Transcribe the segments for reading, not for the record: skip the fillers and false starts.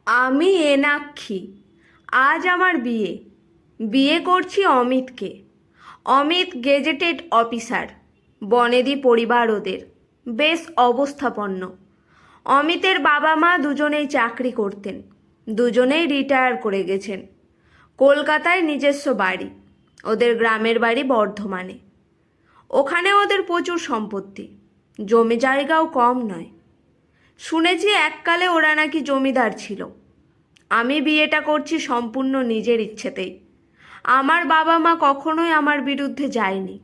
আমি এনাক্ষী। আজ আমার বিয়ে। বিয়ে করছি অমিতকে। Amit gazetted officer. বনেদি পরিবার ওদের। বেশ অবস্থাপন্ন। অমিতের বাবা মা দুজনেই চাকরি করতেন। দুজনেই রিটায়ার করে গেছেন। কলকাতায় নিজস্ব বাড়ি। ওদের গ্রামের বাড়ি বর্ধমানে। ওখানে ওদের প্রচুর সম্পত্তি। জমি জায়গাও কম নয়। শুনেছি এককালে ওরা নাকি জমিদার ছিল। আমি বিয়েটা করছি সম্পূর্ণ নিজের ইচ্ছেতেই। আমার বাবা মা কখনোই আমার বিরুদ্ধে যায়নি।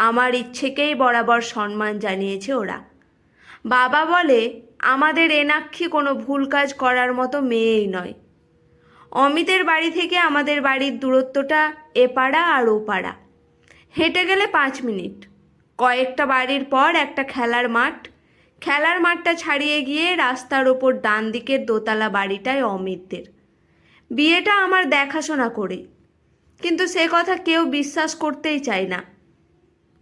আমার ইচ্ছেকেই বরাবর সম্মান জানিয়েছে ওরা। বাবা বলে আমাদের এনাক্ষী কোনো ভুল কাজ করার মতো মেয়েই নয়। অমিতের বাড়ি থেকে আমাদের বাড়ির দূরত্বটা এপাড়া আর ওপাড়া। হেঁটে গেলে 5 মিনিট। কয়েকটা বাড়ির পর একটা খেলার মাঠ। খেলার মাঠটা ছাড়িয়ে গিয়ে রাস্তার ওপর ডান দিকের দোতলা বাড়িটায় অমিতদের। বিয়েটা আমার দেখাশোনা করে। কিন্তু সে কথা কেউ বিশ্বাস করতেই চায় না।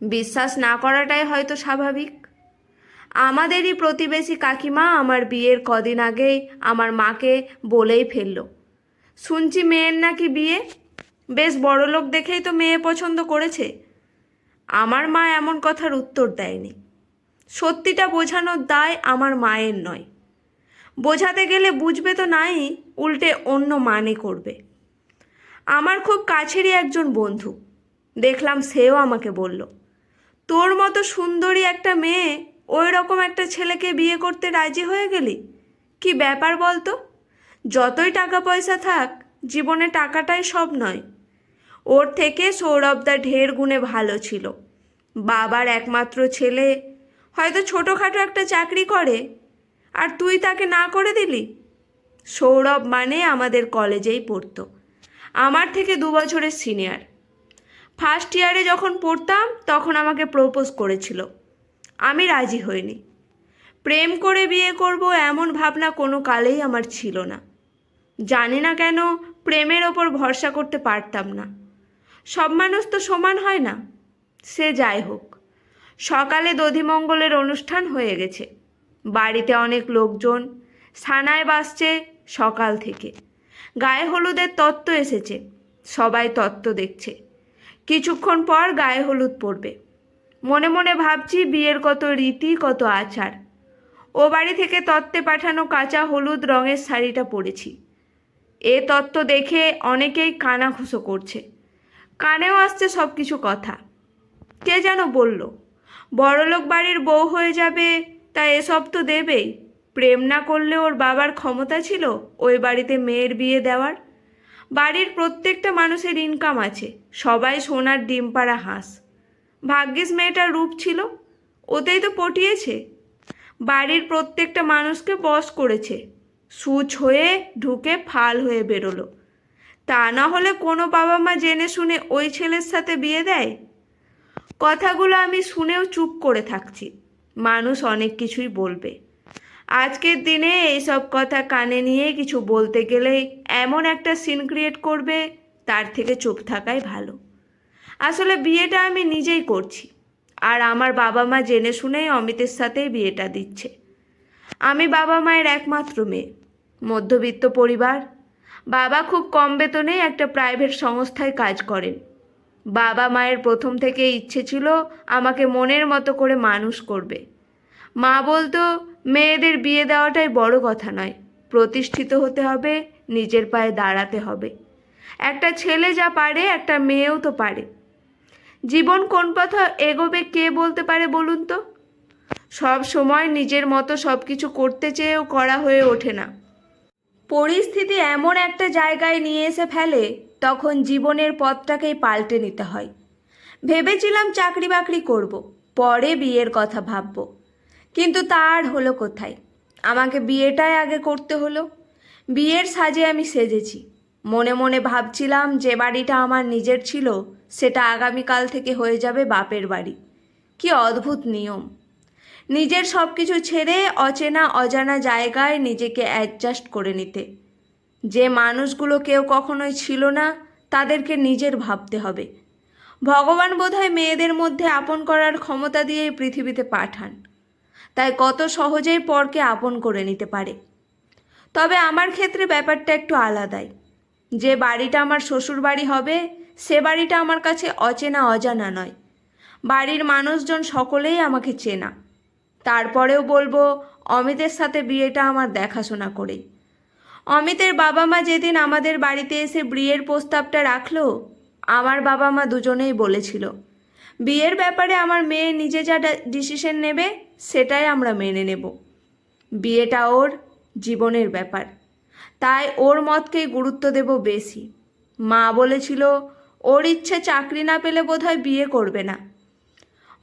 বিশ্বাস না করাটাই হয়তো স্বাভাবিক। আমাদেরই প্রতিবেশী কাকিমা আমার বিয়ের কদিন আগেই আমার মাকে বলেই ফেলল, শুনছি মেয়ের নাকি বিয়ে। বেশ বড়লোক দেখেই তো মেয়ে পছন্দ করেছে। আমার মা এমন কথার উত্তর দেয়নি। সত্যিটা বোঝানোর দায় আমার মায়ের নয়। বোঝাতে গেলে বুঝবে তো নাই, উল্টে অন্য মানে করবে। আমার খুব কাছেরই একজন বন্ধু, দেখলাম সেও আমাকে বলল, তোর মতো সুন্দরী একটা মেয়ে ওই রকম একটা ছেলেকে বিয়ে করতে রাজি হয়ে গেলি, কি ব্যাপার বলতো? যতই টাকা পয়সা থাক, জীবনে টাকাটাই সব নয়। ওর থেকে সৌরভদা ঢের গুণে ভালো ছিল। বাবার একমাত্র ছেলে, হয়তো ছোটোখাটো একটা চাকরি করে, আর তুই তাকে না করে দিলি। সৌরভ মানে আমাদের কলেজেই পড়তো, আমার থেকে 2 বছরের সিনিয়র। ফার্স্ট ইয়ারে যখন পড়তাম তখন আমাকে প্রপোজ করেছিল। আমি রাজি হইনি। প্রেম করে বিয়ে করব এমন ভাবনা কোনো কালেই আমার ছিল না। জানি না কেন প্রেমের ওপর ভরসা করতে পারতাম না। সব মানুষ তো সমান হয় না। সে যাই হোক, সকালে দধিমঙ্গলের অনুষ্ঠান হয়ে গেছে। বাড়িতে অনেক লোকজন, সানায় বাসছে সকাল থেকে। গায়ে হলুদের তত্ত্ব এসেছে, সবাই তত্ত্ব দেখছে। কিছুক্ষণ পর গায়ে হলুদ পড়বে। মনে মনে ভাবছি বিয়ের কত রীতি, কত আচার। ও বাড়ি থেকে তত্ত্বে পাঠানো কাঁচা হলুদ রঙের শাড়িটা পরেছি। এ তত্ত্ব দেখে অনেকেই কানাঘুষো করছে, কানেও আসছে সব কিছু কথা। কে যেন বলল, বড়লোক বাড়ির বউ হয়ে যাবে, তা এসব তো দেবেই। প্রেম না করলে ওর বাবার ক্ষমতা ছিল ওই বাড়িতে মেয়ের বিয়ে দেওয়ার। বাড়ির প্রত্যেকটা মানুষের ইনকাম আছে, সবাই সোনার ডিম পাড়া হাঁস। ভাগ্যিস মেয়েটার রূপ ছিল, ওতেই তো পটিয়েছে। বাড়ির প্রত্যেকটা মানুষকে বশ করেছে। সুচ হয়ে ঢুকে ফাল হয়ে বেরোলো। তা না হলে কোনো বাবা মা জেনে শুনে ওই ছেলের সাথে বিয়ে দেয়? কথাগুলো আমি শুনেও চুপ করে থাকছি। মানুষ অনেক কিছুই বলবে। আজকের দিনে এইসব কথা কানে নিয়ে কিছু বলতে গেলেই এমন একটা সিন ক্রিয়েট করবে, তার থেকে চুপ থাকাই ভালো। আসলে বিয়েটা আমি নিজেই করছি, আর আমার বাবা মা জেনে শুনেই অমিতের সাথেই বিয়েটা দিচ্ছে। আমি বাবা মায়ের একমাত্র মেয়ে, মধ্যবিত্ত পরিবার। বাবা খুব কম বেতনেই একটা প্রাইভেট সংস্থায় কাজ করেন। বাবা মায়ের প্রথম থেকে ইচ্ছে ছিল আমাকে মনের মতো করে মানুষ করবে। মা বলতো মেয়েদের বিয়ে দেওয়াটাই বড় কথা নয়, প্রতিষ্ঠিত হতে হবে, নিজের পায়ে দাঁড়াতে হবে। একটা ছেলে যা পারে একটা মেয়েও তো পারে। জীবন কোন পথে এগোবে কে বলতে পারে বলুন তো? সব সময় নিজের মতো সব কিছু করতে চেয়েও করা হয়ে ওঠে না। পরিস্থিতি এমন একটা জায়গায় নিয়ে এসে ফেলে, তখন জীবনের পথটাকেই পাল্টে নিতে হয়। ভেবেছিলাম চাকরি বাকরি করব, পরে বিয়ের কথা ভাববো। কিন্তু তার হলো কোথায়? আমাকে বিয়েটাই আগে করতে হলো। বিয়ের সাজে আমি সেজেছি। মনে মনে ভাবছিলাম যে বাড়িটা আমার নিজের ছিল সেটা আগামীকাল থেকে হয়ে যাবে বাপের বাড়ি। কি অদ্ভুত নিয়ম! নিজের সব কিছু ছেড়ে অচেনা অজানা জায়গায় নিজেকে অ্যাডজাস্ট করে নিতে। যে মানুষগুলো কেউ কখনোই ছিল না, তাদেরকে নিজের ভাবতে হবে। ভগবান বোধহয় মেয়েদের মধ্যে আপন করার ক্ষমতা দিয়েই পৃথিবীতে পাঠান, তাই কত সহজেই পরকে আপন করে নিতে পারে। তবে আমার ক্ষেত্রে ব্যাপারটা একটু আলাদাই। যে বাড়িটা আমার শ্বশুর বাড়ি হবে সে বাড়িটা আমার কাছে অচেনা অজানা নয়। বাড়ির মানুষজন সকলেই আমাকে চেনা। তারপরেও বলবো, অমিতের সাথে বিয়েটা আমার দেখাশোনা করেই। অমিতের বাবা মা যেদিন আমাদের বাড়িতে এসে বিয়ের প্রস্তাবটা রাখলো, আমার বাবা মা দুজনেই বলেছিল বিয়ের ব্যাপারে আমার মেয়ে নিজে যা ডিসিশন নেবে সেটাই আমরা মেনে নেব। বিয়েটা ওর জীবনের ব্যাপার, তাই ওর মতকেই গুরুত্ব দেব বেশি। মা বলেছিল ওর ইচ্ছে চাকরি না পেলে বোধহয় বিয়ে করবে না।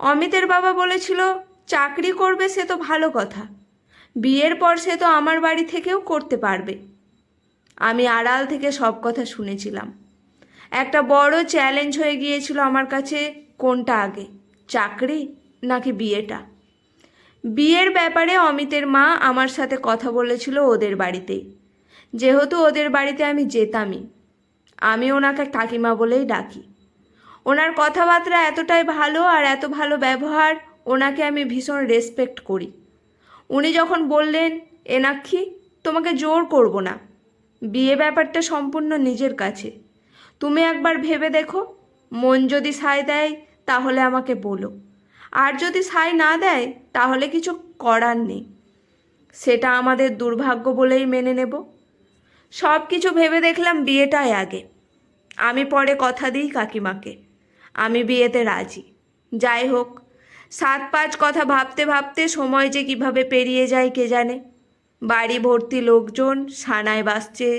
অমিতের বাবা বলেছিল চাকরি করবে সে তো ভালো কথা, বিয়ের পর সে তো আমার বাড়ি থেকেও করতে পারবে। আমি আড়াল থেকে সব কথা শুনেছিলাম। একটা বড় চ্যালেঞ্জ হয়ে গিয়েছিল আমার কাছে, কোনটা আগে, চাকরি নাকি বিয়েটা। বিয়ের ব্যাপারে অমিতের মা আমার সাথে কথা বলেছিল ওদের বাড়িতেই। যেহেতু ওদের বাড়িতে আমি যেতামই, আমি ওনাকে কাকিমা বলেই ডাকি। ওনার কথাবার্তা এতটাই ভালো আর এত ভালো ব্যবহার, ওনাকে আমি ভীষণ রেসপেক্ট করি। উনি যখন বললেন, এনাক্ষী তোমাকে জোর করব না, বিয়ে ব্যাপারটা সম্পূর্ণ নিজের কাছে, তুমি একবার ভেবে দেখো, মন যদি সায় দেয় তাহলে আমাকে বলো, আর যদি সায় না দেয় তাহলে কিছু করার নেই, সেটা আমাদের দুর্ভাগ্য বলেই মেনে নেব। সব কিছু ভেবে দেখলাম বিয়েটাই আগে। আমি পরে কথা দিই কাকিমাকে, আমি বিয়েতে রাজি। যাই হোক, 7-5 কথা ভাবতে ভাবতে সময় যে কিভাবে পেরিয়ে যায় কে জানে। বাড়ি ভর্তি লোকজন, সানায় বাজছে,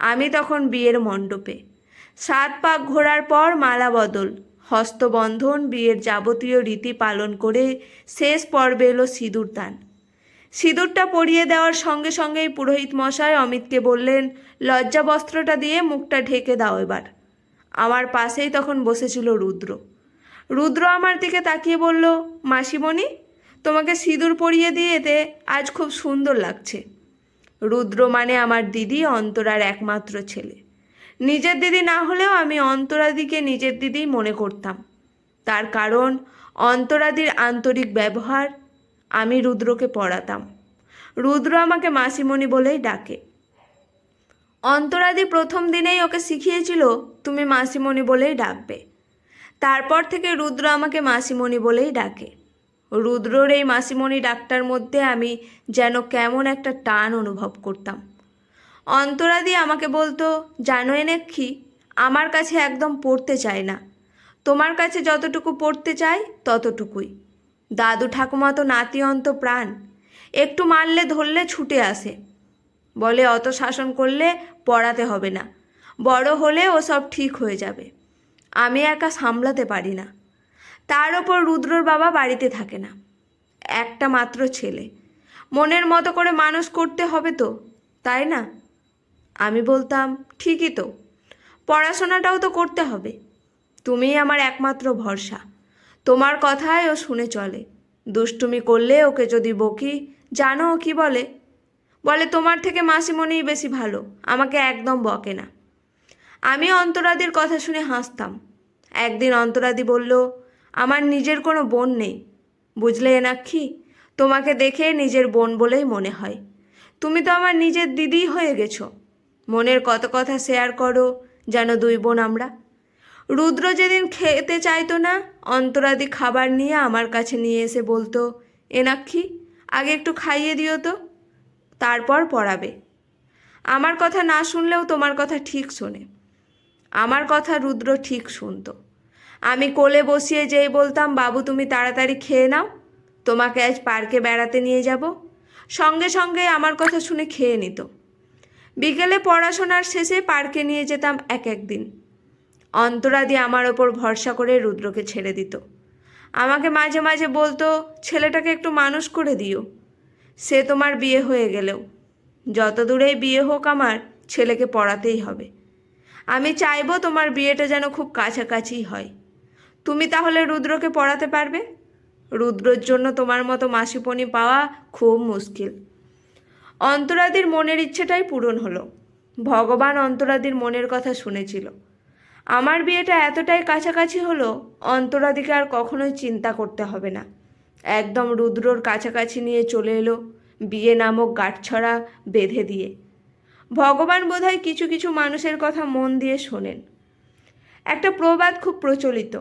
আমি তখন বিয়ের মণ্ডপে। 7 পাক ঘোরার পর মালা বদল, হস্তবন্ধন, বিয়ের যাবতীয় রীতি পালন করে শেষ পর্বে এলো সিঁদুরদান। সিঁদুরটা পরিয়ে দেওয়ার সঙ্গে সঙ্গেই পুরোহিত মশাই অমিতকে বললেন, লজ্জা বস্ত্রটা দিয়ে মুখটা ঢেকে দাও এবার। আমার পাশেই তখন বসেছিল রুদ্র। রুদ্র আমার দিকে তাকিয়ে বলল, মাসিমণি তোমাকে সিঁদুর পরিয়ে দিয়েতে আজ খুব সুন্দর লাগছে। রুদ্র মানে আমার দিদি, অন্তরার একমাত্র ছেলে। নিজের দিদি না হলেও আমি অন্তরাদিকে নিজের দিদিই মনে করতাম। তার কারণ অন্তরাদির আন্তরিক ব্যবহার। আমি রুদ্রকে পড়াতাম, রুদ্র আমাকে মাসিমণি বলেই ডাকে। অন্তরাদি প্রথম দিনেই ওকে শিখিয়েছিল তুমি মাসিমণি বলেই ডাকবে। তারপর থেকে রুদ্র আমাকে মাসিমণি বলেই ডাকে। রুদ্রর এই মাসিমণি ডাকটার মধ্যে আমি যেন কেমন একটা টান অনুভব করতাম। অন্তরাদি আমাকে বলতো, জানো এনেক্ষী, আমার কাছে একদম পড়তে চায় না, তোমার কাছে যতটুকু পড়তে চায় ততটুকুই। দাদু ঠাকুমা তো নাতি অন্ত প্রাণ, একটু মারলে ধরলে ছুটে আসে, বলে অত শাসন করলে পড়াতে হবে না, বড় হলে ও সব ঠিক হয়ে যাবে। আমি একা সামলাতে পারি না। তার ওপর রুদ্রর বাবা বাড়িতে থাকে না, একটা মাত্র ছেলে, মনের মতো করে মানুষ করতে হবে তো, তাই না? আমি বলতাম, ঠিকই তো, পড়াশোনাটাও তো করতে হবে, তুমিই আমার একমাত্র ভরসা, তোমার কথায় ও শুনে চলে। দুষ্টুমি করলে ওকে যদি বকি, জানো ও কী বলে? বলে তোমার থেকে মাসিমণিই বেশি ভালো, আমাকে একদম বকে না। আমি অন্তরাদির কথা শুনে হাসতাম। একদিন অন্তরাদি বলল, আমার নিজের কোনো বোন নেই, বুঝলে এনাক্ষী, তোমাকে দেখে নিজের বোন বলেই মনে হয়, তুমি তো আমার নিজের দিদিই হয়ে গেছো। মনের কত কথা শেয়ার করো, যেন দুই বোন আমরা। রুদ্র যেদিন খেতে চাইতো না, অন্তরাদি খাবার নিয়ে আমার কাছে নিয়ে এসে বলতো, এনাক্ষী আগে একটু খাইয়ে দিও তো, তারপর পড়াবে। আমার কথা না শুনলেও তোমার কথা ঠিক শোনে। আমার কথা রুদ্র ঠিক শুনতো। আমি কোলে বসিয়ে যেই বলতাম, বাবু তুমি তাড়াতাড়ি খেয়ে নাও, তোমাকে আজ পার্কে বেড়াতে নিয়ে যাব, সঙ্গে সঙ্গে আমার কথা শুনে খেয়ে নিত। বিকেলে পড়াশোনার শেষে পার্কে নিয়ে যেতাম এক একদিন। অন্তরাদি আমার ওপর ভরসা করে রুদ্রকে ছেড়ে দিত। আমাকে মাঝে মাঝে বলতো, ছেলেটাকে একটু মানুষ করে দিও, সে তোমার বিয়ে হয়ে গেলেও, যত দূরেই বিয়ে হোক আমার ছেলেকে পড়াতেই হবে। আমি চাইবো তোমার বিয়েটা যেন খুব কাছাকাছি হয়, তুমি তাহলে রুদ্রকে পড়াতে পারবে। রুদ্রর জন্য তোমার মতো মাসিপণি পাওয়া খুব মুশকিল। অন্তরাদির মনের ইচ্ছেটাই পূরণ হলো। ভগবান অন্তরাদির মনের কথা শুনেছিল। আমার বিয়েটা এতটাই কাছাকাছি হলো, অন্তরাদিকে আর কখনোই চিন্তা করতে হবে না। একদম রুদ্রর কাছাকাছি নিয়ে চলে এলো, বিয়ে নামক গাঁটছড়া বেঁধে দিয়ে। ভগবান বোধহয় কিছু কিছু মানুষের কথা মন দিয়ে শোনেন। একটা প্রবাদ খুব প্রচলিত,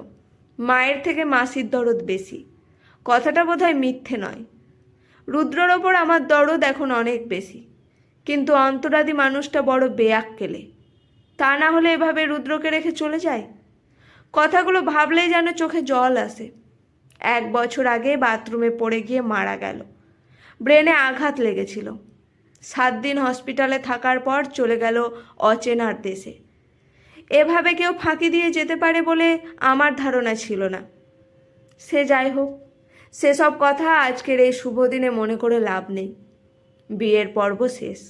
মায়ের থেকে মাসির দরদ বেশি। কথাটা বোধহয় মিথ্যে নয়। রুদ্রর ওপর আমার দরদ এখন অনেক বেশি, কিন্তু অন্তরাদি মানুষটা বড় বেয়াক্কেলে। তা না হলে এভাবে রুদ্রকে রেখে চলে যায়? কথাগুলো ভাবলেই যেন চোখে জল আসে। 1 বছর আগে বাথরুমে পড়ে গিয়ে মারা গেল। ব্রেনে আঘাত লেগেছিল। 7 দিন হসপিটালে থাকার পর চলে গেল অচেনার দেশে। এভাবে কেউ ফাঁকি দিয়ে যেতে পারে বলে আমার ধারণা ছিল না। সে যাই হোক, সেসব কথা আজকের এই শুভ দিনে মনে করে লাভ নেই। বিয়ের পর্ব শেষ।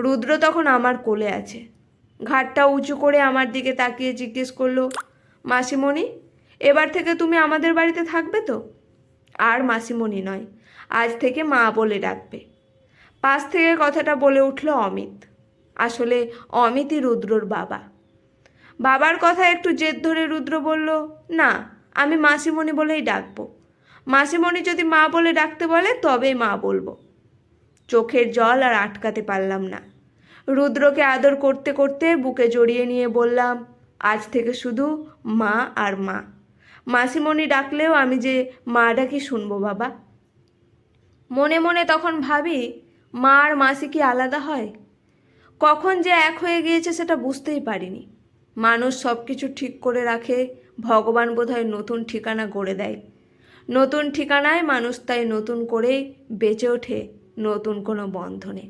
রুদ্র তখন আমার কোলে আছে। ঘাড়টা উঁচু করে আমার দিকে তাকিয়ে জিজ্ঞেস করলো, মাসিমণি, এবার থেকে তুমি আমাদের বাড়িতে থাকবে তো? আর মাসিমণি নয়, আজ থেকে মা বলে ডাকবে। পাশ থেকে কথাটা বলে উঠল অমিত। আসলে অমিতই রুদ্রর বাবা। বাবার কথা একটু জেদ ধরে রুদ্র বলল, না, আমি মাসিমণি বলেই ডাকবো। মাসিমণি যদি মা বলে ডাকতে বলে তবেই মা বলবো। চোখের জল আর আটকাতে পারলাম না। রুদ্রকে আদর করতে করতে বুকে জড়িয়ে নিয়ে বললাম, আজ থেকে শুধু মা আর মা। মাসিমণি ডাকলেও আমি যে মা ডাকি শুনবো বাবা। মনে মনে তখন ভাবি, মা আর মাসি কি আলাদা হয়? কখন যে এক হয়ে গিয়েছে সেটা বুঝতেই পারিনি। মানুষ সব কিছু ঠিক করে রাখে, ভগবান বোধহয় নতুন ঠিকানা গড়ে দেয়। নতুন ঠিকানায় মানুষ তাই নতুন করেই বেঁচে ওঠে নতুন কোনো বন্ধনে।